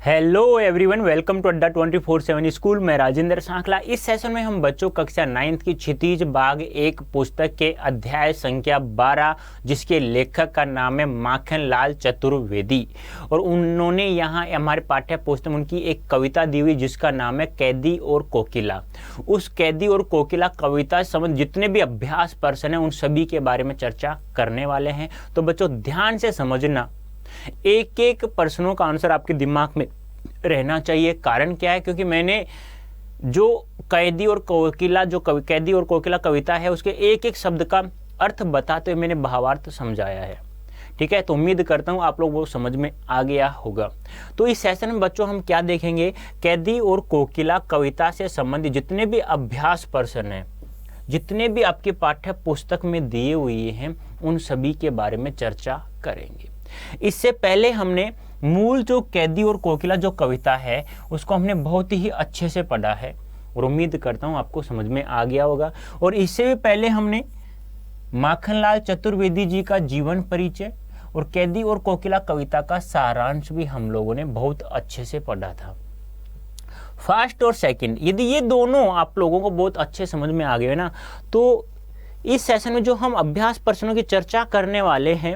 Hello everyone, welcome to अड्डा 24/7 school. मैं राजेंद्र सांखला। इस सेशन में हम बच्चों कक्षा 9th की क्षितिज भाग 1 पुस्तक के अध्याय संख्या 12 जिसके लेखक का नाम है माखन लाल चतुर्वेदी, और उन्होंने यहाँ हमारे पाठ्य पुस्तक में उनकी एक कविता दी हुई जिसका नाम है कैदी और कोकिला। उस कैदी और कोकिला कविता संबंध जितने भी अभ्यास प्रश्न हैं उन सभी के बारे में चर्चा करने वाले हैं। तो बच्चों ध्यान से समझना, एक एक प्रश्नों का आंसर आपके दिमाग में रहना चाहिए। कारण क्या है? क्योंकि मैंने जो कैदी और कोकिला कैदी और कोकिला कविता है उसके एक एक शब्द का अर्थ बताते हुए मैंने भावार्थ समझाया है। ठीक है, तो उम्मीद करता हूँ आप लोग वो समझ में आ गया होगा। तो इस सेशन में बच्चों हम क्या देखेंगे, कैदी और कोकिला कविता से संबंधित जितने भी अभ्यास प्रश्न हैं, जितने भी आपके पाठ्य पुस्तक में दिए हुए हैं, उन सभी के बारे में चर्चा करेंगे। इससे पहले हमने मूल जो कैदी और कोकिला जो कविता है उसको हमने बहुत ही अच्छे से पढ़ा है और उम्मीद करता हूँ आपको समझ में आ गया होगा। और इससे भी पहले हमने माखनलाल चतुर्वेदी जी का जीवन परिचय और कैदी और कोकिला कविता का सारांश भी हम लोगों ने बहुत अच्छे से पढ़ा था। फर्स्ट और सेकंड, यदि ये दोनों आप लोगों को बहुत अच्छे समझ में आ गए ना, तो इस सेशन में जो हम अभ्यास प्रश्नों की चर्चा करने वाले हैं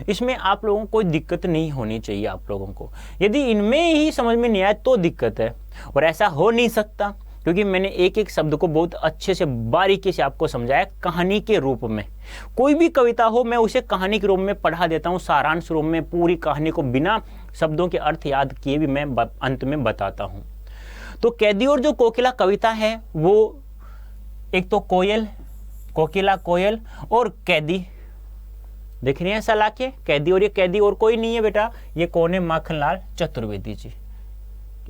इसमें आप लोगों को कोई दिक्कत नहीं होनी चाहिए। आप लोगों को यदि इनमें ही समझ में नहीं आए तो दिक्कत है, और ऐसा हो नहीं सकता क्योंकि मैंने एक एक शब्द को बहुत अच्छे से बारीकी से आपको समझाया कहानी के रूप में। कोई भी कविता हो मैं उसे कहानी के रूप में पढ़ा देता हूँ, सारांश रूप में पूरी कहानी को बिना शब्दों के अर्थ याद किए भी मैं अंत में बताता हूँ। तो कैदी और जो कोकिला कविता है वो एक तो कोकिला कोयल और कैदी, देख रहे हैं सला के कैदी, और ये कैदी और कोई नहीं है बेटा, ये कौन है? माखनलाल चतुर्वेदी जी।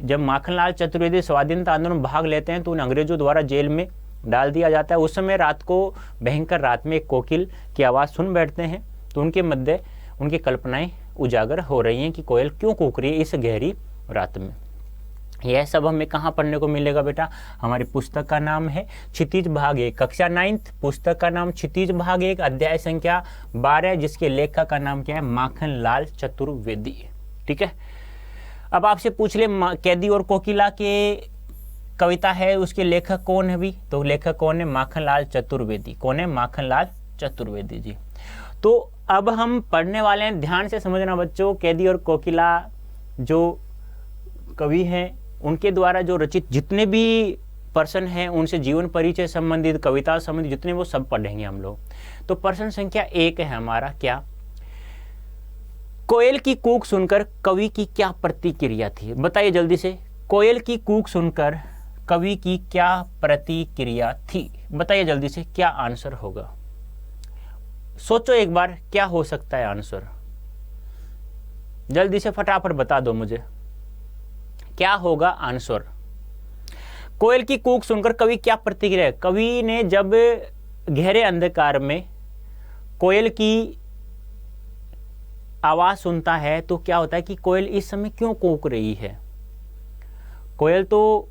जब माखनलाल चतुर्वेदी स्वाधीनता आंदोलन में भाग लेते हैं तो उन्हें अंग्रेजों द्वारा जेल में डाल दिया जाता है। उस समय रात को भयंकर रात में एक कोकिल की आवाज़ सुन बैठते हैं तो उनके मध्य उनकी कल्पनाएं उजागर हो रही हैं कि कोयल क्यों कूक रही है इस गहरी रात में। यह सब हमें कहाँ पढ़ने को मिलेगा बेटा? हमारी पुस्तक का नाम है क्षितिज भाग 1, कक्षा 9th, पुस्तक का नाम क्षितिज भाग 1, अध्याय संख्या 12 जिसके लेखक का नाम क्या है? माखनलाल चतुर्वेदी। ठीक है, अब आपसे पूछ ले कैदी और कोकिला के कविता है उसके लेखक कौन है भी? तो लेखक कौन है? माखनलाल चतुर्वेदी। कौन है? माखनलाल चतुर्वेदी जी। तो अब हम पढ़ने वाले हैं, ध्यान से समझना बच्चों। कैदी और कोकिला जो कवि हैं उनके द्वारा जो रचित जितने भी प्रश्न हैं उनसे जीवन परिचय संबंधित, कविता संबंधित जितने, वो सब पढ़ेंगे हम लोग। तो प्रश्न संख्या 1 है हमारा, क्या? कोयल की कूक सुनकर कवि की क्या प्रतिक्रिया थी? बताइए जल्दी से, कोयल की कूक सुनकर कवि की क्या प्रतिक्रिया थी? बताइए जल्दी से, क्या आंसर होगा? सोचो एक बार, क्या हो सकता है आंसर? जल्दी से फटाफट बता दो मुझे, क्या होगा आंसर? कोयल की कूक सुनकर कवि क्या प्रतिक्रिया? कवि ने जब गहरे अंधकार में कोयल की आवाज सुनता है तो क्या होता है कि कोयल इस समय क्यों कूक रही है? कोयल तो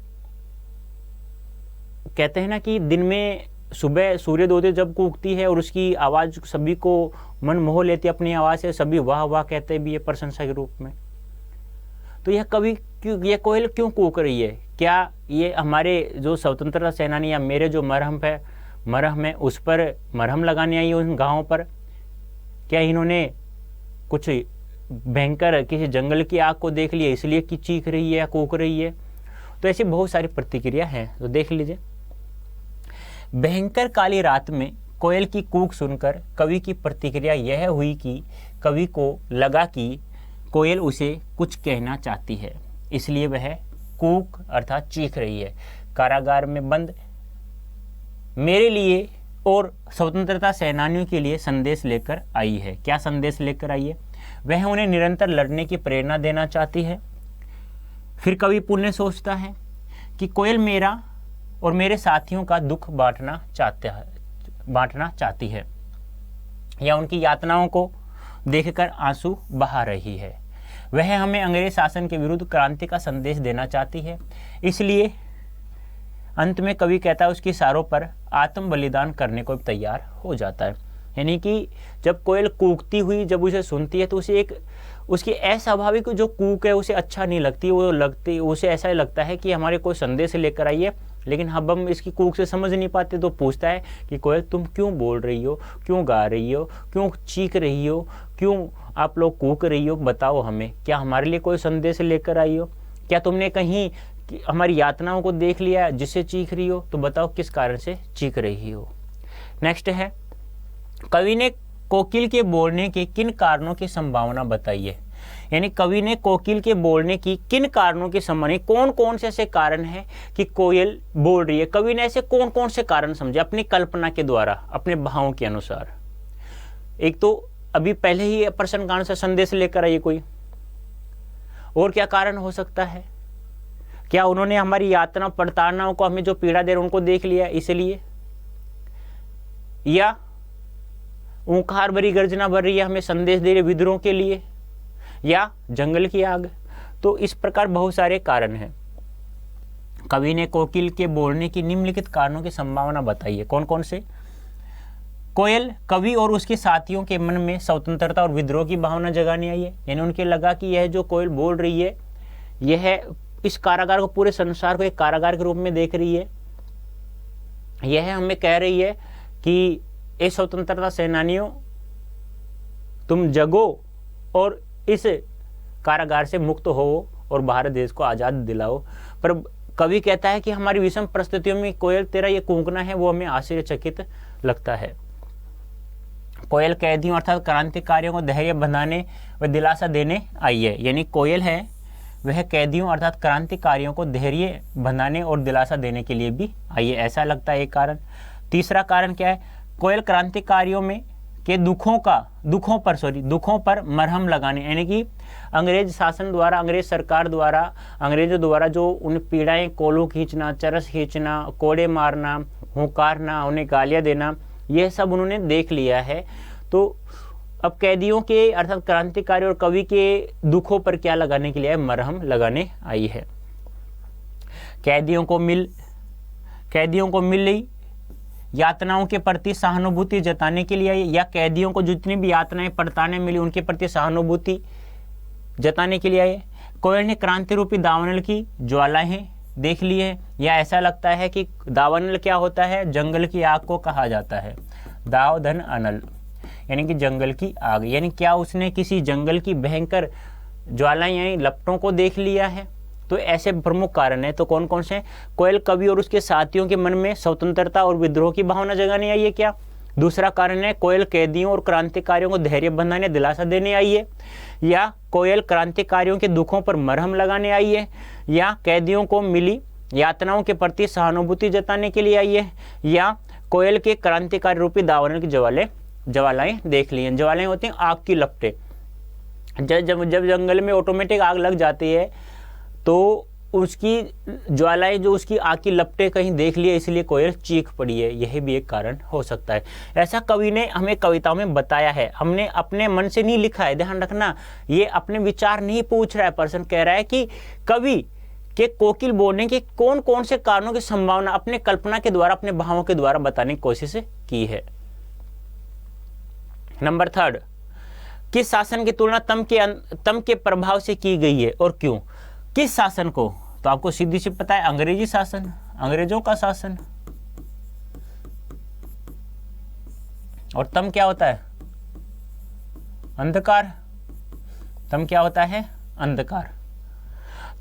कहते हैं ना कि दिन में सुबह सूर्योदय जब कूकती है और उसकी आवाज सभी को मन मोह लेती है अपनी आवाज से, सभी वाह वाह कहते भी है प्रशंसा के रूप में। तो यह कवि क्यों, यह कोयल क्यों कूक रही है? क्या ये हमारे जो स्वतंत्रता सेनानी या मेरे जो मरहम है उस पर मरहम लगाने आई है उन गाँव पर? क्या इन्होंने कुछ भयंकर किसी जंगल की आग को देख लिया इसलिए कि चीख रही है या कूक रही है? तो ऐसी बहुत सारी प्रतिक्रिया हैं, तो देख लीजिए। भयंकर काली रात में कोयल की कूक सुनकर कवि की प्रतिक्रिया यह हुई कि कवि को लगा कि कोयल उसे कुछ कहना चाहती है, इसलिए वह कूक अर्थात चीख रही है। कारागार में बंद मेरे लिए और स्वतंत्रता सेनानियों के लिए संदेश लेकर आई है। क्या संदेश लेकर आई है? वह उन्हें निरंतर लड़ने की प्रेरणा देना चाहती है। फिर कवि पुण्य सोचता है कि कोयल मेरा और मेरे साथियों का दुख बांटना चाहती है या उनकी यातनाओं को देखकर आंसू बहा रही है। वह हमें अंग्रेज शासन के विरुद्ध क्रांति का संदेश देना चाहती है। इसलिए अंत में कवि कहता है उसके इशारों पर आत्म बलिदान करने को तैयार हो जाता है। यानी कि जब कोयल कूकती हुई जब उसे सुनती है तो उसे एक उसकी अस्वाभाविक जो कूक है उसे अच्छा नहीं लगती, उसे ऐसा लगता है कि हमारे कोई संदेश लेकर आई है, लेकिन हम इसकी कूक से समझ नहीं पाते। तो पूछता है कि कोयल तुम क्यों बोल रही हो, क्यों गा रही हो, क्यों चीख रही हो, क्यों आप लोग कूक रही हो, बताओ हमें, क्या हमारे लिए कोई संदेश लेकर आई हो, क्या तुमने कहीं हमारी यातनाओं को देख लिया जिससे चीख रही हो, तो बताओ किस कारण से चीख रही हो। नेक्स्ट है, कवि ने कोकिल के बोलने के किन कारणों की संभावना बताई है। यानी कवि ने कोकिल के बोलने की किन कारणों की संभावना, कौन कौन से ऐसे कारण हैं कि कोयल बोल रही है, कवि ने ऐसे कौन कौन से कारण समझे अपनी कल्पना के द्वारा, अपने भावों के अनुसार। एक तो अभी पहले ही प्रश्न कांड से संदेश लेकर आई कोई, और क्या कारण हो सकता है, क्या उन्होंने हमारी यातना प्रताड़नाओं को, हमें जो पीड़ा दे रहे उनको देख लिया इसलिए, या ओंकार भरी गर्जना भर रही है हमें संदेश दे रहे विद्रोह के लिए, या जंगल की आग। तो इस प्रकार बहुत सारे कारण हैं। कवि ने कोकिल के बोलने की निम्नलिखित कारणों की संभावना बताई है, कौन कौन से। कोयल कवि और उसके साथियों के मन में स्वतंत्रता और विद्रोह की भावना जगाने आई है। यानी उनके लगा कि यह जो कोयल बोल रही है यह इस कारागार को, पूरे संसार को एक कारागार के रूप में देख रही है, यह हमें कह रही है कि ए स्वतंत्रता सेनानियों तुम जगो और इस कारागार से मुक्त हो और भारत देश को आज़ाद दिलाओ। पर कवि कहता है कि हमारी विषम परिस्थितियों में कोयल तेरा ये कूकना है वो हमें आश्चर्यचकित लगता है। कोयल कैदियों अर्थात क्रांतिकारियों को धैर्य बंधाने व दिलासा देने आई है। यानी कोयल है वह कैदियों अर्थात क्रांतिकारियों को धैर्य बंधाने और दिलासा देने के लिए भी आई है, ऐसा लगता है एक कारण। तीसरा कारण क्या है, कोयल क्रांतिकारियों में के दुखों पर मरहम लगाने, यानी कि अंग्रेज शासन द्वारा, अंग्रेज सरकार द्वारा, अंग्रेजों द्वारा जो उन पीड़ाएं, कोलू खींचना, चरस खींचना, कोड़े मारना, हुंकारना, उन्हें गालियां देना, यह सब उन्होंने देख लिया है। तो अब कैदियों के अर्थात क्रांतिकारी और कवि के दुखों पर क्या लगाने के लिए मरहम लगाने आई है। कैदियों को मिल रही यातनाओं के प्रति सहानुभूति जताने के लिए आई, या कैदियों को जितनी भी यातनाएं पड़ताने मिली उनके प्रति सहानुभूति जताने के लिए आई। कोयल ने क्रांति रूपी दावानल की ज्वालाएं देख ली है, या ऐसा लगता है कि दावानल क्या होता है, जंगल की आग को कहा जाता है, दाव धन अनल यानी कि जंगल की आग। यानी क्या उसने किसी जंगल की भयंकर ज्वालाएं यानी लपटों को देख लिया है। तो ऐसे प्रमुख कारण है। तो कौन कौन से, कोयल कवि और उसके साथियों के मन में स्वतंत्रता और विद्रोह की भावना जगाने आई है क्या। दूसरा कारण है कोयल कैदियों और क्रांतिकारियों को धैर्य बंधाने दिलासा देने आई है, या कोयल क्रांतिकारियों के दुखों पर मरहम लगाने आई है, या कैदियों को मिली यातनाओं के प्रति सहानुभूति जताने के लिए आई है, या कोयल के क्रांतिकारी रूपी दावानल की ज्वालाएं देख ली हैं। ज्वालाएं होती हैं आग की लपटें। जब जंगल में ऑटोमेटिक आग लग जाती है तो उसकी ज्वालाएं, जो उसकी आग की लपटें कहीं देख लिए, इसलिए कोयल चीख पड़ी है, यह भी एक कारण हो सकता है। ऐसा कवि ने हमें कविताओं में बताया है, हमने अपने मन से नहीं लिखा है, ध्यान रखना। ये अपने विचार नहीं पूछ रहा है, पर्सन कह रहा है कि कवि के कोकिल बोलने के कौन कौन से कारणों की संभावना अपने कल्पना के द्वारा, अपने भावों के द्वारा बताने की कोशिश की है। नंबर 3, किस शासन की तुलना तम के प्रभाव से की गई है और क्यों। किस शासन को, तो आपको सीधी सी पता है, अंग्रेजी शासन, अंग्रेजों का शासन। और तम क्या होता है, अंधकार। तम क्या होता है, अंधकार।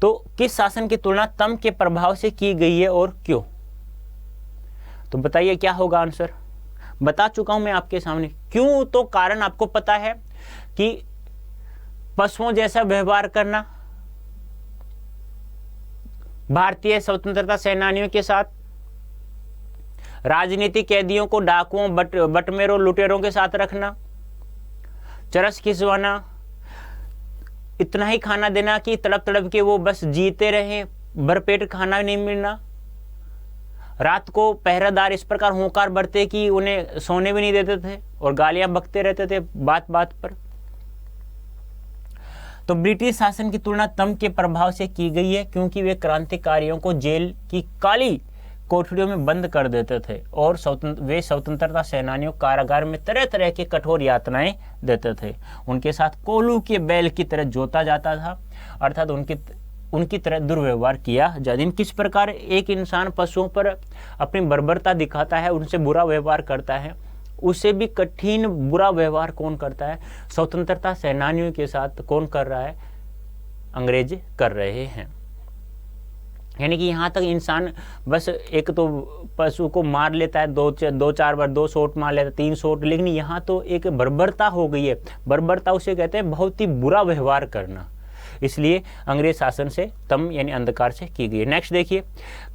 तो किस शासन की तुलना तम के प्रभाव से की गई है और क्यों। तो बताइए क्या होगा आंसर। बता चुका हूं मैं आपके सामने। क्यों, तो कारण आपको पता है कि पशुओं जैसा व्यवहार करना, भारतीय स्वतंत्रता सेनानियों के साथ, राजनीतिक कैदियों को डाकुओं, बटमेरों, लुटेरों के साथ रखना, चरस खिंचवाना, इतना ही खाना देना कि तड़प तड़प के वो बस जीते रहे, भरपेट खाना नहीं मिलना, रात को पहरेदार इस प्रकार होकार बरते कि उन्हें सोने भी नहीं देते थे और गालियां बकते रहते थे बात बात पर। तो ब्रिटिश शासन की तुलना तम के प्रभाव से की गई है क्योंकि वे क्रांतिकारियों को जेल की काली कोठरियों में बंद कर देते थे और वे स्वतंत्रता सेनानियों कारागार में तरह तरह की कठोर यातनाएं देते थे। उनके साथ कोल्हू के बैल की तरह जोता जाता था, अर्थात उनकी तरह दुर्व्यवहार किया जाता। किस प्रकार एक इंसान पशुओं पर अपनी बर्बरता दिखाता है, उनसे बुरा व्यवहार करता है, उससे भी कठिन बुरा व्यवहार कौन करता है? स्वतंत्रता सेनानियों के साथ कौन कर रहा है? अंग्रेज कर रहे हैं। यानी कि यहाँ तक इंसान बस एक तो पशु को मार लेता है, दो चार बार 2 शॉट मार लेता है, 3 शॉट, लेकिन यहाँ तो एक बर्बरता हो गई है। बर्बरता उसे कहते हैं बहुत ही बुरा व्यवहार करना, इसलिए अंग्रेज शासन से तम यानी अंधकार से की गई। नेक्स्ट देखिए,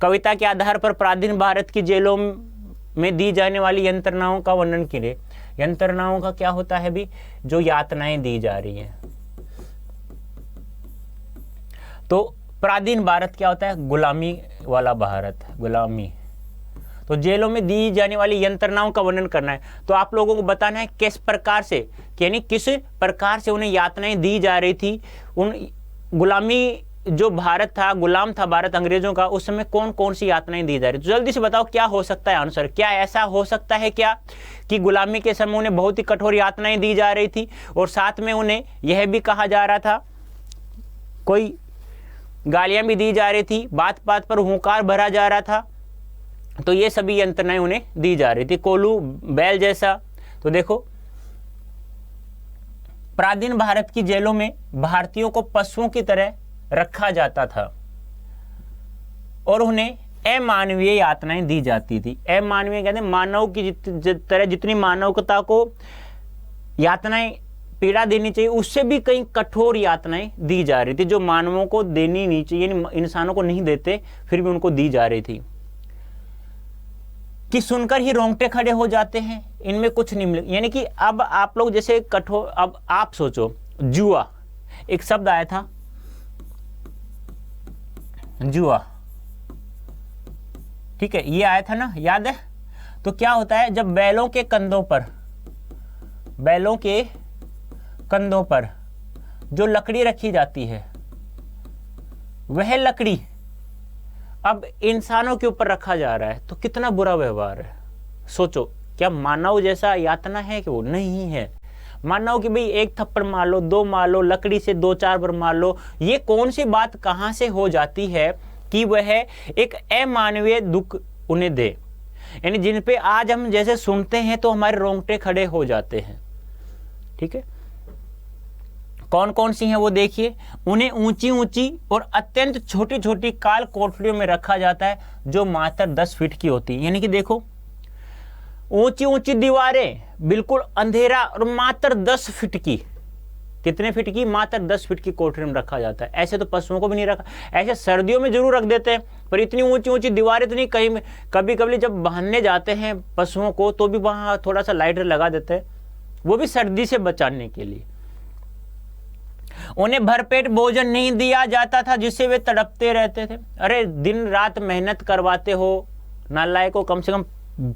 कविता के आधार पर प्राचीन भारत की जेलों में दी जाने वाली यंत्रणाओं का वर्णन कीजिए। यंत्रणाओं का क्या होता है भी? जो यातनाएं दी जा रही हैं। तो प्राचीन भारत क्या होता है? गुलामी वाला भारत, गुलामी। तो जेलों में दी जाने वाली यंत्रणाओं का वर्णन करना है, तो आप लोगों को बताना है किस प्रकार से, यानी किस प्रकार से उन्हें यातनाएं दी जा रही थी। उन गुलामी जो भारत था, गुलाम था भारत अंग्रेजों का, उस समय कौन कौन सी यातनाएं दी जा रही थी? तो जल्दी से बताओ क्या हो सकता है आंसर। क्या ऐसा हो सकता है क्या कि गुलामी के समय उन्हें बहुत ही कठोर यातनाएं दी जा रही थी और साथ में उन्हें यह भी कहा जा रहा था, कोई गालियां भी दी जा रही थी, बात बात पर हुंकार भरा जा रहा था, तो ये सभी यंत्रणाएं उन्हें दी जा रही थी। कोल्हू बैल जैसा। तो देखो, प्राचीन भारत की जेलों में भारतीयों को पशुओं की तरह रखा जाता था और उन्हें अमानवीय यातनाएं दी जाती थी। अमानवीय कहते हैं मानव की तरह, जितनी मानवता को यातनाएं पीड़ा देनी चाहिए उससे भी कई कठोर यातनाएं दी जा रही थी, जो मानवों को देनी नहीं चाहिए, इंसानों को नहीं देते फिर भी उनको दी जा रही थी, कि सुनकर ही रोंगटे खड़े हो जाते हैं। इनमें कुछ नहीं मिले। यानी कि अब आप लोग जैसे कठोर, अब आप सोचो, जुआ, एक शब्द आया था जुआ, ठीक है, ये आया था ना, याद है? तो क्या होता है, जब बैलों के कंधों पर जो लकड़ी रखी जाती है, वह लकड़ी अब इंसानों के ऊपर रखा जा रहा है, तो कितना बुरा व्यवहार है। सोचो, क्या मानव जैसा यातना है कि वो नहीं है? मानव कि भाई एक थप्पड़ मार लो, 2 मार लो, लकड़ी से 2-4 बार मार लो, ये कौन सी बात कहां से हो जाती है कि वह एक अमानवीय दुख उन्हें दे? यानी जिन पे आज हम जैसे सुनते हैं तो हमारे रोंगटे खड़े हो जाते हैं। ठीक है, कौन कौन सी हैं वो देखिए। उन्हें ऊंची ऊंची और अत्यंत छोटी छोटी काल कोठरियों में रखा जाता है, जो मात्र 10 फीट की होती है। यानी कि देखो, ऊंची ऊंची दीवारें, बिल्कुल अंधेरा, और मात्र 10 फीट की, कितने फीट की? मात्र 10 फीट की कोठरी में रखा जाता है। ऐसे तो पशुओं को भी नहीं रखा, ऐसे सर्दियों में जरूर रख देते हैं, पर इतनी ऊंची ऊंची दीवारें तो नहीं। कहीं में कभी कभी जब बांधने जाते हैं पशुओं को तो भी वहां थोड़ा सा लाइटर लगा देते हैं, वो भी सर्दी से बचाने के लिए। उन्हें भरपेट भोजन नहीं दिया जाता था, जिससे वे तड़पते रहते थे। अरे दिन रात मेहनत करवाते हो, नालायक को कम से कम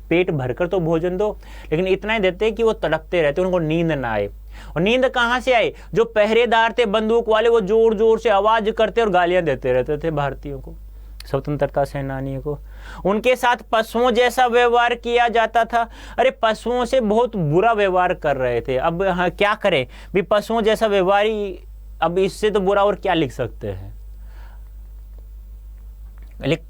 पेट भरकर तो भोजन दो, लेकिन इतना ही देते कि वो तड़पते रहते, उनको नींद ना आए। और नींद कहां से आए? जो पहरेदार थे बंदूक वाले, वो जोर जोर से आवाज करते और गालियां देते रहते थे भारतीयों को, स्वतंत्रता सेनानियों को। उनके साथ पशुओं जैसा व्यवहार किया जाता था। अरे पशुओं से बहुत बुरा व्यवहार कर रहे थे। अब हाँ, क्या करें भी, पशुओं जैसा व्यवहार ही, अब इससे तो बुरा और क्या लिख सकते हैं?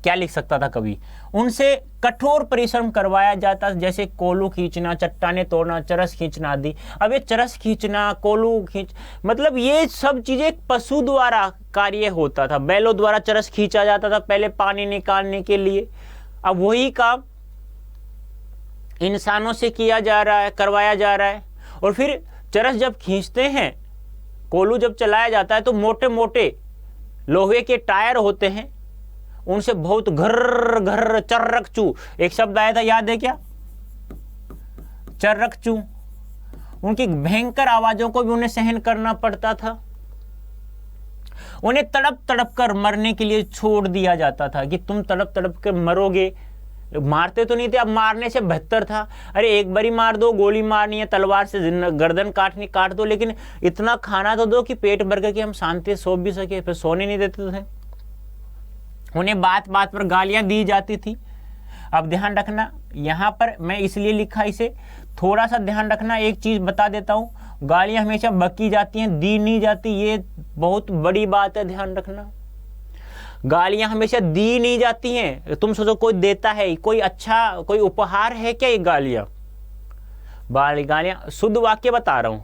क्या लिख सकता था कभी? उनसे कठोर परिश्रम करवाया जाता, जैसे कोल्हू खींचना, चट्टाने तोड़ना, चरस खींचना आदि। अब ये चरस खींचना, कोल्हू खींच, मतलब ये सब चीजें पशु द्वारा कार्य होता था। बैलों द्वारा चरस खींचा जाता था पहले पानी निकालने के लिए। अब वही काम इंसानों से किया जा रहा है, करवाया जा रहा है। और फिर चरस जब खींचते हैं, कोल्हू जब चलाया जाता है, तो मोटे मोटे लोहे के टायर होते हैं, उनसे बहुत घर घर चर्रकचू, एक शब्द आया था, याद है क्या? चर्रकचू। उनकी भयंकर आवाजों को भी उन्हें सहन करना पड़ता था। उन्हें तड़प तड़प कर मरने के लिए छोड़ दिया जाता था कि तुम तड़प तड़प कर मरोगे। मारते तो नहीं थे, अब मारने से बेहतर था। अरे एक बारी मार दो, गोली मारनी है, तलवार से गर्दन काटनी काट दो, लेकिन इतना खाना तो दो कि पेट भर कर के हम शांति से सो भी सके। फिर सोने नहीं देते थे। उन्हें बात बात पर गालियां दी जाती थी। अब ध्यान रखना, यहाँ पर मैं इसलिए लिखा इसे, थोड़ा सा ध्यान रखना, एक चीज बता देता हूँ, गालियां हमेशा बकी जाती हैं, दी नहीं जाती, ये बहुत बड़ी बात है, ध्यान रखना। गालियां हमेशा दी नहीं जाती हैं। तुम सोचो कोई देता है, कोई अच्छा कोई उपहार है क्या ये गालियां? गालियां शुद्ध वाक्य बता रहा हूं,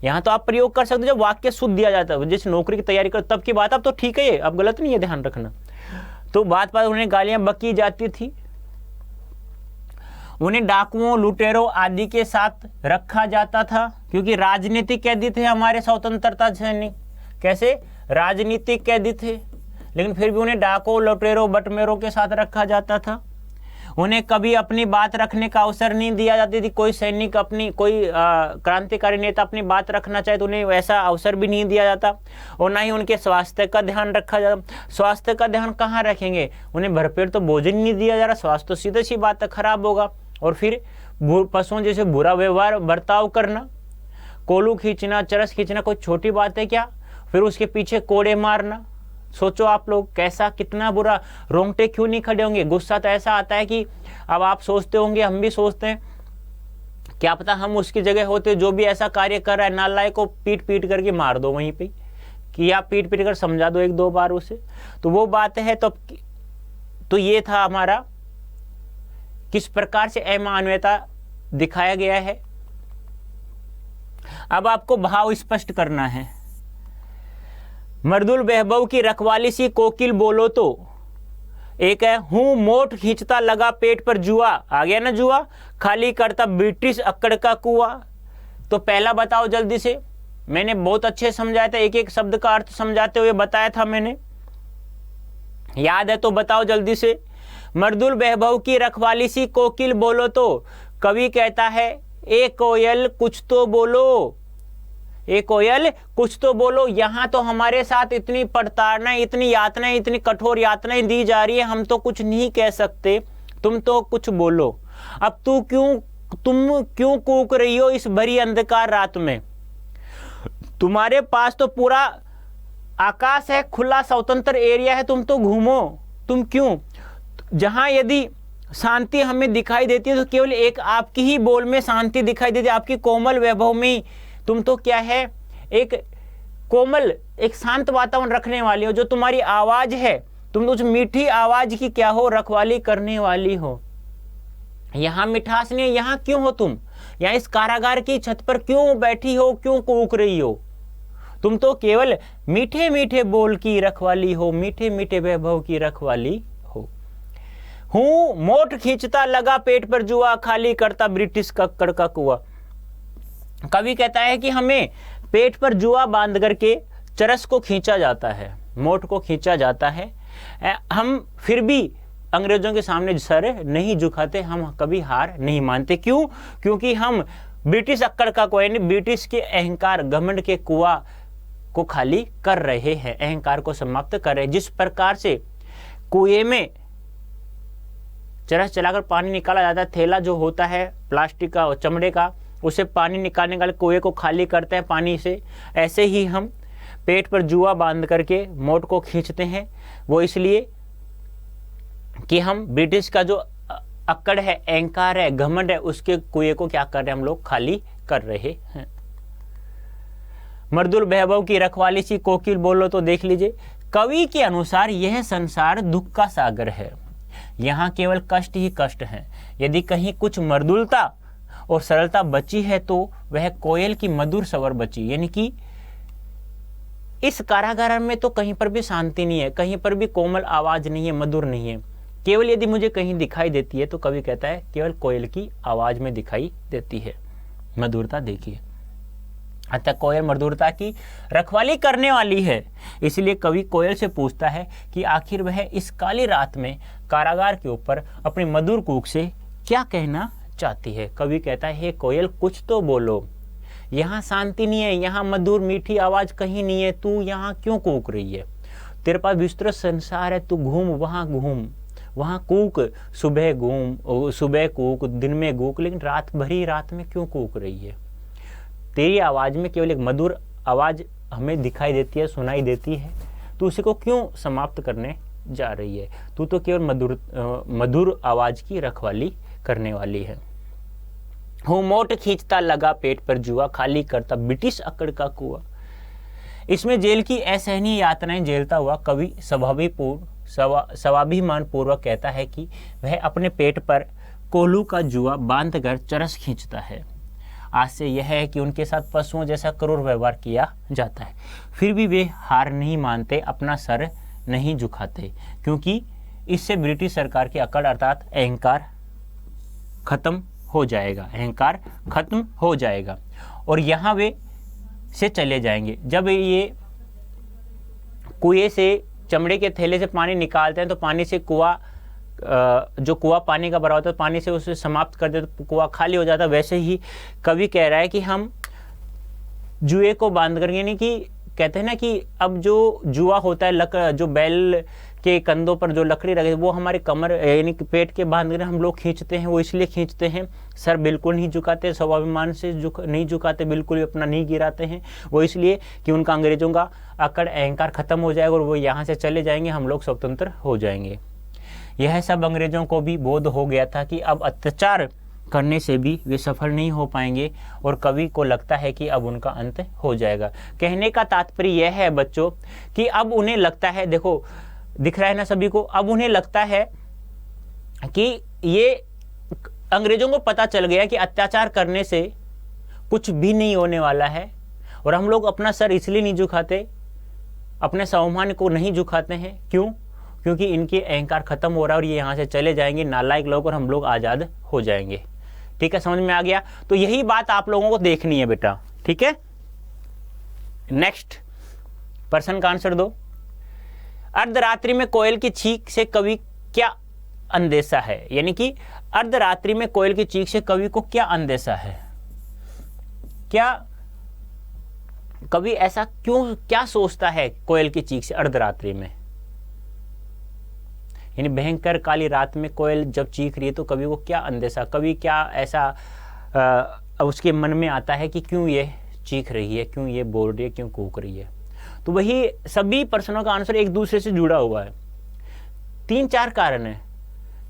यहां तो आप प्रयोग कर सकते हो जब वाक्य शुद्ध दिया जाता है, जैसे नौकरी की तैयारी करो तब की बात, अब तो ठीक है, ये अब गलत नहीं है, ध्यान रखना। तो बात उन्हें गालियां बकी जाती थी। उन्हें डाकुओं, लुटेरों आदि के साथ रखा जाता था, क्योंकि राजनीतिक कैदी थे हमारे स्वतंत्रता सैनिक। कैसे? राजनीतिक कैदी थे, लेकिन फिर भी उन्हें डाकुओं, लुटेरों, बटमेरों के साथ रखा जाता था। उन्हें कभी अपनी बात रखने का अवसर नहीं दिया जाती थी। कोई सैनिक अपनी, कोई क्रांतिकारी नेता अपनी बात रखना चाहे तो उन्हें वैसा अवसर भी नहीं दिया जाता। और ना ही उनके स्वास्थ्य का ध्यान रखा जाता। स्वास्थ्य का ध्यान कहाँ रखेंगे? उन्हें भरपेट तो भोजन नहीं दिया जा रहा, स्वास्थ्य तो सीधी सी बात है खराब होगा। और फिर पशुओं जैसे बुरा व्यवहार बर्ताव करना, कोलू खींचना, चरस खींचना कोई छोटी बात है क्या? फिर उसके पीछे कोड़े मारना, सोचो आप लोग कैसा, कितना बुरा, रोंगटे क्यों नहीं खड़े होंगे? गुस्सा तो ऐसा आता है कि अब आप सोचते होंगे, हम भी सोचते हैं, क्या पता हम उसकी जगह होते, जो भी ऐसा कार्य कर रहा है नालायक को पीट पीट करके मार दो वहीं पे, कि आप पीट पीट कर समझा दो एक दो बार उसे, तो वो बात है। तो ये था हमारा किस प्रकार से अमानवीयता दिखाया गया है। अब आपको भाव स्पष्ट करना है। मर्दुल बहबऊ की रखवाली सी कोकिल बोलो तो, एक है हूं मोट खींचता लगा पेट पर जुआ, आ गया ना जुआ, खाली करता ब्रिटिश अक्कड़ का कुआ। तो पहला बताओ जल्दी से, मैंने बहुत अच्छे समझाया था, एक एक शब्द का अर्थ समझाते हुए बताया था मैंने, याद है तो बताओ जल्दी से। मर्दुल बहबऊ की रखवाली सी कोकिल बोलो तो, कवि कहता है ए कोयल कुछ तो बोलो, ए कोयल कुछ तो बोलो। यहाँ तो हमारे साथ इतनी प्रताड़ना, इतनी यातनाएं, इतनी कठोर यातनाएं दी जा रही है, हम तो कुछ नहीं कह सकते, तुम तो कुछ बोलो। अब तुम क्यों कूक रही हो इस भरी अंधकार रात में? तुम्हारे पास तो पूरा आकाश है, खुला स्वतंत्र एरिया है, तुम तो घूमो। तुम क्यों? जहां यदि शांति हमें दिखाई देती है तो केवल एक आपकी ही बोल में शांति दिखाई देती है, आपकी कोमल वैभव में। तुम तो क्या है, एक कोमल, एक शांत वातावरण रखने वाली हो। जो तुम्हारी आवाज है, तुम तो उस मीठी आवाज की क्या हो, रखवाली करने वाली हो। यहां मिठास नहीं है, यहां क्यों हो तुम? यहां इस कारागार की छत पर क्यों बैठी हो, क्यों कूक रही हो? तुम तो केवल मीठे मीठे बोल की रखवाली हो, मीठे मीठे वैभव की रखवाली हो। हूं मोट खींचता लगा पेट पर जुआ, खाली करता ब्रिटिश कक्कड़ का कुआ। कवि कहता है कि हमें पेट पर जुआ बांध करके चरस को खींचा जाता है, मोट को खींचा जाता है, हम फिर भी अंग्रेजों के सामने सर नहीं झुकाते, हम कभी हार नहीं मानते। क्यों? क्योंकि हम ब्रिटिश अक्कड़ का कुआ, यानी ब्रिटिश के अहंकार, घमंड के कुआ को खाली कर रहे हैं, अहंकार को समाप्त कर रहे हैं। जिस प्रकार से कुएं में चरस चलाकर पानी निकाला जाता है, थैला जो होता है प्लास्टिक का और चमड़े का, उसे पानी निकालने के लिए कुएं को खाली करते हैं पानी से, ऐसे ही हम पेट पर जुआ बांध करके मोट को खींचते हैं। वो इसलिए कि हम ब्रिटिश का जो अक्कड़ है, अहंकार है, घमंड है, उसके कुएं को क्या कर रहे हैं, हम लोग खाली कर रहे हैं। मर्दुल बहबऊ की रखवाली सी कोकिल बोलो तो देख लीजिए, कवि के अनुसार यह संसार दुख का सागर है, यहाँ केवल कष्ट ही कष्ट है। यदि कहीं कुछ मर्दुलता और सरलता बची है तो वह कोयल की मधुर स्वर बची, यानी कि इस कारागार में तो कहीं पर भी शांति नहीं है, कहीं पर भी कोमल आवाज नहीं है, मधुर नहीं है। केवल यदि मुझे कहीं दिखाई देती है तो कवि कहता है केवल कोयल की आवाज में दिखाई देती है मधुरता। देखिए, अतः कोयल मधुरता की रखवाली करने वाली है। इसलिए कवि कोयल से पूछता है कि आखिर वह इस काली रात में कारागार के ऊपर अपनी मधुर कूक से क्या कहना चाहती है। कवि कहता है, हे कोयल कुछ तो बोलो, यहाँ शांति नहीं है, यहाँ मधुर मीठी आवाज कहीं नहीं है, तू यहाँ क्यों कूक रही है? तेरे पास विस्तृत संसार है, तू घूम, वहाँ कूक, सुबह घूम, सुबह कूक, दिन में कूक, लेकिन रात भरी रात में क्यों कूक रही है? तेरी आवाज में केवल एक मधुर आवाज हमें दिखाई देती है, सुनाई देती है, तो उसी को क्यों समाप्त करने जा रही है। तू तो केवल मधुर आवाज की रखवाली करने वाली है। हूँ मोट खींचता लगा पेट पर जुआ, खाली करता ब्रिटिश अकड़ का कुआ। इसमें जेल की असहनीय यातनाएं झेलता हुआ कवि स्वाभिमान पूर्वक कहता है कि वह अपने पेट पर कोल्हू का जुआ बांध कर चरस खींचता है। आज से यह है कि उनके साथ पशुओं जैसा क्रूर व्यवहार किया जाता है, फिर भी वे हार नहीं मानते, अपना सर नहीं झुकाते, क्योंकि इससे ब्रिटिश सरकार की अकड़ अर्थात अहंकार खत्म हो जाएगा, अहंकार खत्म हो जाएगा और यहाँ वे से चले जाएंगे। जब ये कुएं से चमड़े के थैले से पानी निकालते हैं तो पानी से जो कुआं पानी का भरा होता है, पानी से उसे समाप्त कर देते तो कुआं खाली हो जाता है। वैसे ही कवि कह रहा है कि हम जुए को बांध कर, यानी कि कहते हैं ना कि अब जो जुआ होता है, जो बैल के कंधों पर जो लकड़ी रखे वो हमारे कमर यानी कि पेट के बांध कर हम लोग खींचते हैं। वो इसलिए खींचते हैं, सर बिल्कुल नहीं झुकाते, स्वाभिमान से नहीं झुकाते, बिल्कुल भी अपना नहीं गिराते हैं। वो इसलिए कि उनका अंग्रेजों का अकड़ अहंकार खत्म हो जाएगा और वो यहाँ से चले जाएंगे, हम लोग स्वतंत्र हो जाएंगे। यह सब अंग्रेजों को भी बोध हो गया था कि अब अत्याचार करने से भी वे सफल नहीं हो पाएंगे और कवि को लगता है कि अब उनका अंत हो जाएगा। कहने का तात्पर्य यह है बच्चों कि अब उन्हें लगता है, देखो दिख रहा है ना सभी को, अब उन्हें लगता है कि ये अंग्रेजों को पता चल गया कि अत्याचार करने से कुछ भी नहीं होने वाला है और हम लोग अपना सर इसलिए नहीं झुकाते, अपने स्वाभिमान को नहीं झुकाते हैं। क्यों? क्योंकि इनके अहंकार खत्म हो रहा है और ये यहाँ से चले जाएंगे नालायक लोग और हम लोग आज़ाद हो जाएंगे। ठीक है, समझ में आ गया? तो यही बात आप लोगों को देखनी है बेटा। ठीक है, नेक्स्ट प्रश्न का आंसर दो। अर्धरात्रि में कोयल की चीख से कवि क्या अंदेशा है? यानी कि अर्धरात्रि में कोयल की चीख से कवि को क्या अंदेशा है? क्या कवि ऐसा क्या सोचता है कोयल की चीख से अर्धरात्रि में? यानी भयंकर काली रात में कोयल जब चीख रही है तो कवि को क्या अंदेशा, कवि क्या ऐसा उसके मन में आता है कि क्यों ये चीख रही है, क्यों ये बोल रही है, क्यों कूक रही है? तो वही सभी प्रश्नों का आंसर एक दूसरे से जुड़ा हुआ है। 3-4 कारण है।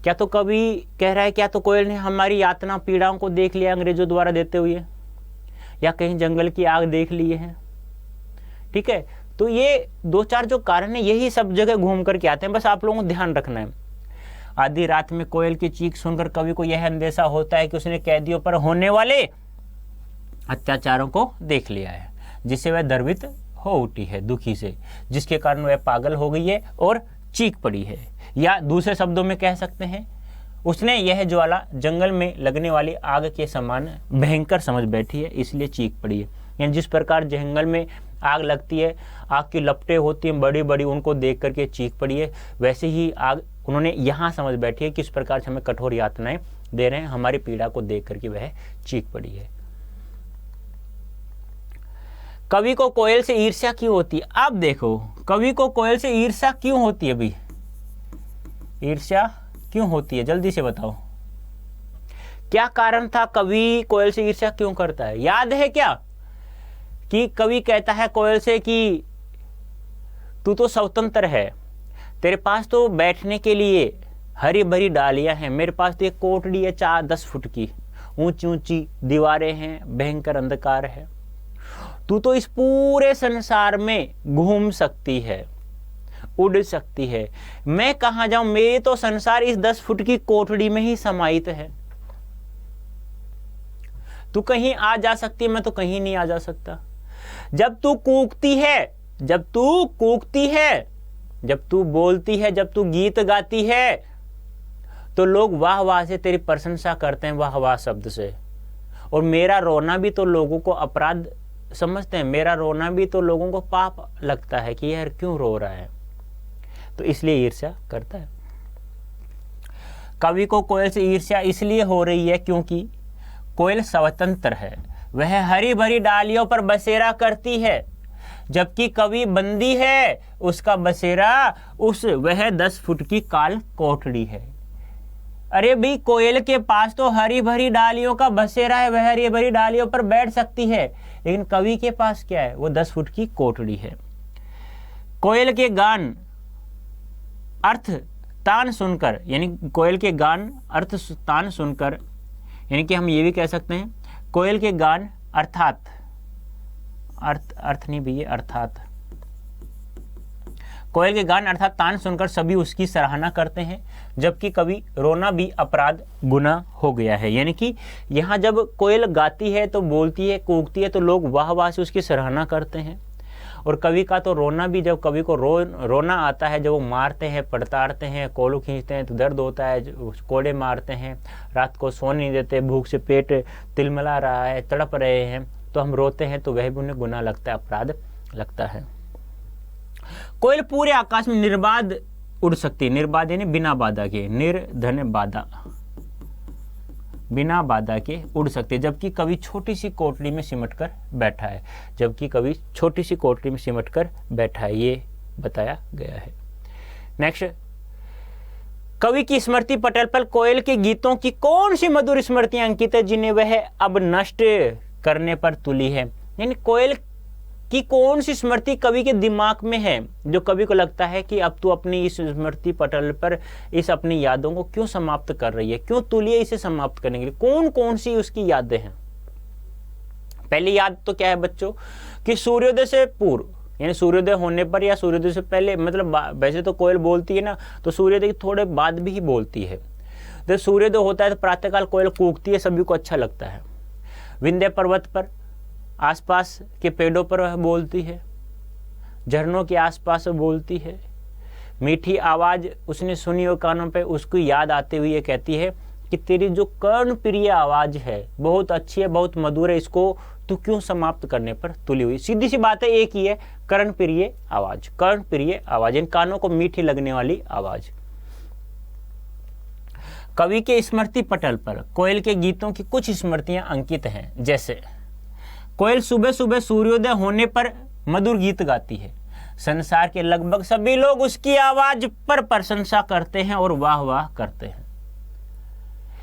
क्या तो कवि कह रहा है क्या तो कोयल ने हमारी यातना पीड़ाओं को देख लिया अंग्रेजों द्वारा देते हुए, या कहीं जंगल की आग देख लिए है। ठीक है, तो ये 2-4 जो कारण है यही सब जगह घूम करके आते हैं, बस आप लोगों को ध्यान रखना है। आधी रात में कोयल की चीख सुनकर कवि को यह अंदेशा होता है कि उसने कैदियों पर होने वाले अत्याचारों को देख लिया है, जिससे वह द्रवित हो उठी है दुखी से, जिसके कारण वह पागल हो गई है और चीख पड़ी है। या दूसरे शब्दों में कह सकते हैं उसने यह ज्वाला जंगल में लगने वाली आग के समान भयंकर समझ बैठी है, इसलिए चीख पड़ी है। यानी जिस प्रकार जंगल में आग लगती है, आग की लपटें होती हैं बड़ी बड़ी, उनको देख करके चीख पड़ी है, वैसे ही आग उन्होंने यहाँ समझ बैठी है किस प्रकार से हमें कठोर यातनाएं दे रहे हैं, हमारी पीड़ा को देख करके वह चीख पड़ी है। कवि को कोयल से ईर्ष्या क्यों होती है? अब देखो कवि को कोयल से ईर्ष्या क्यों होती है? भाई ईर्ष्या क्यों होती है, जल्दी से बताओ। क्या कारण था कवि कोयल से ईर्ष्या क्यों करता है? याद है क्या कि कवि कहता है कोयल से कि तू तो स्वतंत्र है, तेरे पास तो बैठने के लिए हरी भरी डालियां हैं, मेरे पास तो एक कोठड़ी है 4-10 फुट की, ऊंची ऊंची दीवारें हैं, भयंकर अंधकार है, तू तो इस पूरे संसार में घूम सकती है, उड़ सकती है, मैं कहां जाऊं, मेरे तो संसार इस 10 फुट की कोठड़ी में ही समाहित है, तू कहीं आ जा सकती है, मैं तो कहीं नहीं आ जा सकता। जब तू कूकती है, जब तू कूकती है, जब तू बोलती है, जब तू गीत गाती है, तो लोग वाह वाह से तेरी प्रशंसा करते हैं, वाह वाह शब्द से। और मेरा रोना भी तो लोगों को अपराध समझते हैं, मेरा रोना भी तो लोगों को पाप लगता है कि यार क्यों रो रहा है, तो इसलिए ईर्ष्या करता है। कवि को कोयल से ईर्ष्या इसलिए हो रही है क्योंकि कोयल स्वतंत्र है, वह हरी भरी डालियों पर बसेरा करती है, जबकि कवि बंदी है, उसका बसेरा वह 10 फुट की काल कोठड़ी है। अरे भाई कोयल के पास तो हरी भरी डालियों का बसेरा है, वह हरी भरी डालियों पर बैठ सकती है, लेकिन कवि के पास क्या है, वो 10 फुट की कोठड़ी है। कोयल के गान अर्थ तान सुनकर, यानी कोयल के गान अर्थ तान सुनकर, यानी कि हम ये भी कह सकते हैं कोयल के गान अर्थात, अर्थ नहीं भैया, अर्थात कोयल के गान अर्थात तान सुनकर सभी उसकी सराहना करते हैं, जबकि कभी रोना भी अपराध गुनाह हो गया है। यानी कि यहाँ जब कोयल गाती है तो बोलती है, कूकती है, तो लोग वाह वाह से उसकी सराहना करते हैं। और कवि का तो रोना भी, जब कवि को रोना आता है, जब वो मारते हैं, पड़ताड़ते हैं, कोलू खींचते हैं तो दर्द होता है, कोड़े मारते हैं, रात को सोने नहीं देते, भूख से पेट तिलमिला रहा है, तड़प रहे हैं, तो हम रोते हैं, तो वह भी उन्हें गुनाह लगता है, अपराध लगता है। कोयल पूरे आकाश में निर्बाध उड़ सकती है, निर्बाध यानी बिना बाधा के, निर्धन बाधा, बिना बाधा के उड़ सकती है, जबकि कभी छोटी सी कोटली में सिमट कर बैठा है, जबकि कभी छोटी सी कोटली में सिमट कर बैठा है, ये बताया गया है। नेक्स्ट, कवि की स्मृति पटल पर कोयल के गीतों की कौन सी मधुर स्मृतियां अंकित है जिन्हें वह अब नष्ट करने पर तुली है। यानी कोयल कि कौन सी स्मृति कवि के दिमाग में है जो कवि को लगता है कि अब तू अपनी इस स्मृति पटल पर इस अपनी यादों को क्यों समाप्त कर रही है, क्यों तुली है इसे समाप्त करने के लिए, कौन कौन सी उसकी यादें हैं। पहली याद तो क्या है बच्चों कि सूर्योदय से पूर्व, यानी सूर्योदय होने पर या सूर्योदय से पहले, मतलब वैसे तो कोयल बोलती है ना, तो सूर्योदय के थोड़े बाद भी ही बोलती है। जब सूर्योदय होता है तो प्रातःकाल कोयल कूकती है, सभी को अच्छा लगता है। विंध्य पर्वत पर आसपास के पेड़ों पर वह बोलती है, झरनों के आसपास बोलती है, मीठी आवाज़ उसने सुनी और कानों पे उसको याद आते हुए ये कहती है कि तेरी जो कर्ण प्रिय आवाज़ है बहुत अच्छी है, बहुत मधुर है, इसको तू क्यों समाप्त करने पर तुली हुई। सीधी सी बात है, एक ही है, कर्ण प्रिय आवाज़, कर्ण प्रिय आवाज़, इन कानों को मीठी लगने वाली आवाज़। कवि के स्मृति पटल पर कोयल के गीतों की कुछ स्मृतियां अंकित हैं, जैसे कोयल सुबह सुबह सूर्योदय होने पर मधुर गीत गाती है, संसार के लगभग सभी लोग उसकी आवाज पर प्रशंसा करते हैं और वाह वाह करते हैं।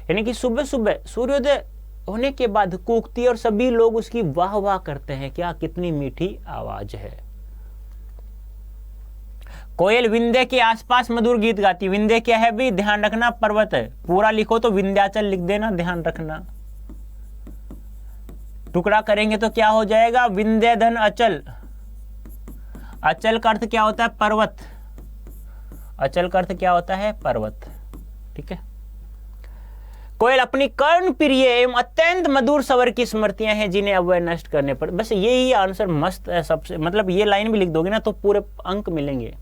यानी कि सुबह सुबह सूर्योदय होने के बाद कूकती है और सभी लोग उसकी वाह वाह करते हैं, क्या कितनी मीठी आवाज है। कोयल विंध्य के आसपास मधुर गीत गाती है। विंध्य क्या है भी, ध्यान रखना पर्वत है, पूरा लिखो तो विंध्याचल लिख देना, ध्यान रखना। टुकड़ा करेंगे तो क्या हो जाएगा, विंध्य धन अचल। अचल का अर्थ क्या होता है, पर्वत। अचल का अर्थ क्या होता है, पर्वत। ठीक है। कोयल अपनी कर्ण प्रिय एवं अत्यंत मधुर स्वर की स्मृतियां हैं जिन्हें अब वह नष्ट करने पर। बस यही आंसर मस्त है सबसे, मतलब ये लाइन भी लिख दोगे ना तो पूरे अंक मिलेंगे।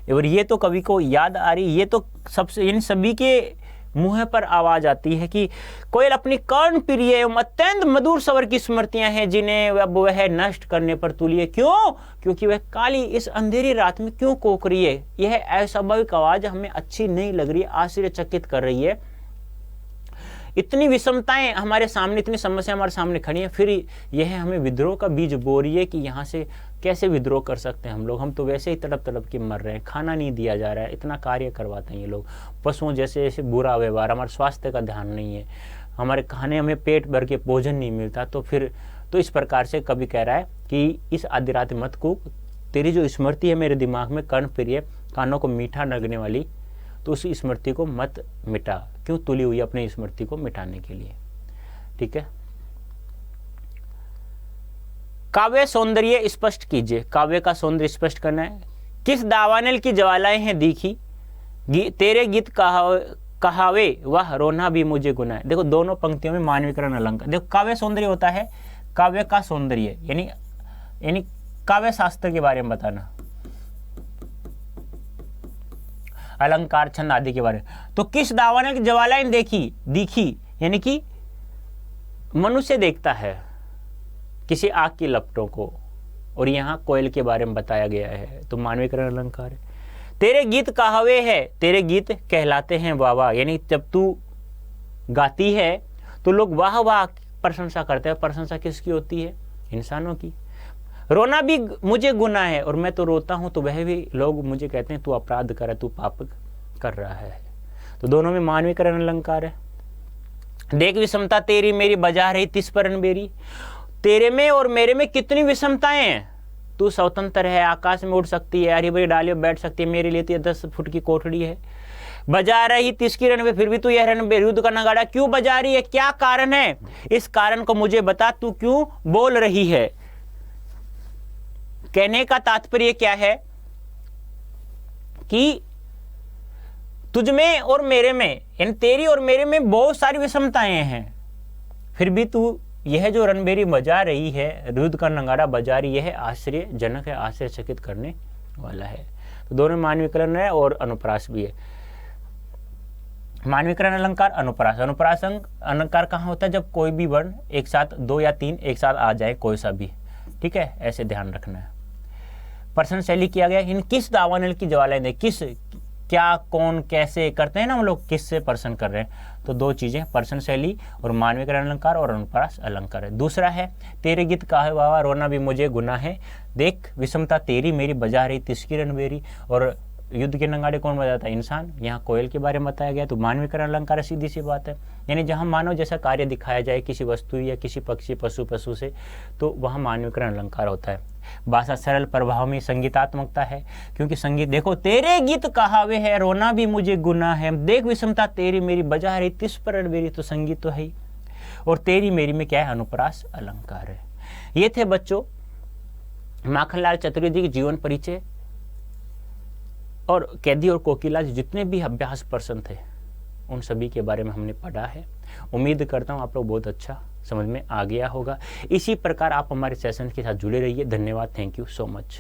और ये तो कवि को याद आ रही, ये तो सबसे इन सभी के मुंह पर आवाज आती है कि कोयल अपनी कर्ण प्रिय एवं अत्यंत मधुर स्वर की स्मृतियां हैं जिन्हें अब वह नष्ट करने पर तुली है। क्यों? क्योंकि वह काली इस अंधेरी रात में क्यों कोक रही है। यह अस्वाभाविक आवाज हमें अच्छी नहीं लग रही है, आश्चर्यचकित कर रही है। इतनी विषमताएं हमारे सामने, इतनी समस्या हमारे सामने खड़ी है, फिर यह हमें विद्रोह का बीज बो रही है कि यहाँ से कैसे विद्रोह कर सकते हैं हम लोग। हम तो वैसे ही तड़प तड़प के मर रहे हैं, खाना नहीं दिया जा रहा है, इतना कार्य करवाते हैं ये लोग, पशुओं जैसे ऐसे बुरा व्यवहार, हमारे स्वास्थ्य का ध्यान नहीं है, हमारे खाने हमें पेट भर के भोजन नहीं मिलता। तो फिर तो इस प्रकार से कवि कह रहा है कि इस आधी रात मत कूक, तेरी जो स्मृति है मेरे दिमाग में कर्ण प्रिय, कानों को मीठा लगने वाली, तो उस स्मृति को मत मिटा। क्यों तुली हुई अपनी स्मृति को मिटाने के लिए। ठीक है। काव्य सौंदर्य स्पष्ट कीजिए। काव्य का सौंदर्य स्पष्ट करना है। किस दावानल की ज्वालाएं हैं दिखी, तेरे गीत कहावे वह रोना भी मुझे गुनाह। देखो दोनों पंक्तियों में मानवीकरण अलंकार। देखो काव्य सौंदर्य होता है काव्य का सौंदर्य, यानी काव्य शास्त्र के बारे में बताना, अलंकार छंद आदि के बारे में। तो किस दावानल की ज्वालाएं दिखी, यानी कि मनुष्य देखता है किसी आग की लपटों को, और यहाँ कोयल के बारे में बताया गया है, तो मानवीकरण अलंकार है। तेरे गीत कहावे है, तेरे गीत कहलाते हैं वाह वाह, यानी जब तू गाती है तो लोग वाह वाह प्रशंसा करते हैं। प्रशंसा किसकी होती है, इंसानों की। रोना भी मुझे गुनाह है, और मैं तो रोता हूं तो वह भी लोग मुझे कहते हैं तू अपराध कर, तू पाप कर रहा है। तो दोनों में मानवीकरण अलंकार है। देख विषमता तेरी मेरी बजा रही तिस पर बेरी, तेरे में और मेरे में कितनी विषमताएं हैं। तू स्वतंत्र है, आकाश में उड़ सकती है, हरी भरी डालियों में बैठ सकती है, मेरे लिए तो ये 10 फुट की कोठड़ी है। बजा रही 30 की रणबीर, फिर भी तू यह रणबीर युद्ध का नगाड़ा क्यों बजा रही है, क्या कारण है? इस कारण को मुझे बता, तू क्यों बोल रही है? कहने का तात्पर्य क्या है कि तुझ में और मेरे में, यानी तेरी और मेरे में बहुत सारी विषमताएं हैं, फिर भी तू यह जो रणबेरी बजा रही है, युद्ध का नगाड़ा बजा रही है, आश्चर्यजनक है, आश्चर्यचकित करने वाला है। तो दोनों मानवीकरण है और अनुप्रास भी है। मानवीकरण अलंकार, अनुप्रास। अनुप्रास अलंकार कहाँ होता है? जब कोई भी वर्ण एक साथ, 2 या 3 एक साथ आ जाए, कोई सा भी, ठीक है, ऐसे ध्यान रखना है। प्रश्न शैली किया गया, इन किस दावानल की ज्वालाएं दे, किस, क्या, कौन, कैसे करते हैं ना हम लोग, किससे प्रश्न कर रहे हैं, तो 2 चीजें, प्रश्न शैली और मानवीकरण अलंकार और अनुप्रास अलंकार है। दूसरा है, तेरे गीत काहे वावा रोना भी मुझे गुनाह है, देख विषमता तेरी मेरी बजा रही 30 की रणबेरी, और युद्ध के नगाड़े कौन बजाता है? इंसान। यहाँ कोयल के बारे में बताया गया, तो मानवीकरण अलंकार सीधी सी बात है, यानी जहाँ मानव जैसा कार्य दिखाया जाए किसी वस्तु या किसी पक्षी, पशु से, तो वहाँ मानवीकरण अलंकार होता है। भाषा सरल, प्रभाव में संगीतात्मकता है, क्योंकि संगीत, देखो तेरे गीत कहावे है रोना भी मुझे गुनाह है, देख विषमता तेरी मेरी बजा रही 30 पर रणबेरी, तो संगीत तो है ही। और तेरी मेरी में क्या है? अनुप्रास अलंकार है। ये थे बच्चों माखनलाल चतुर्वेदी के जीवन परिचय और कैदी और कोकिला जितने भी अभ्यास प्रश्न थे उन सभी के बारे में हमने पढ़ा है। उम्मीद करता हूँ आप लोग बहुत अच्छा समझ में आ गया होगा। इसी प्रकार आप हमारे सेशन के साथ जुड़े रहिए। धन्यवाद, थैंक यू सो मच।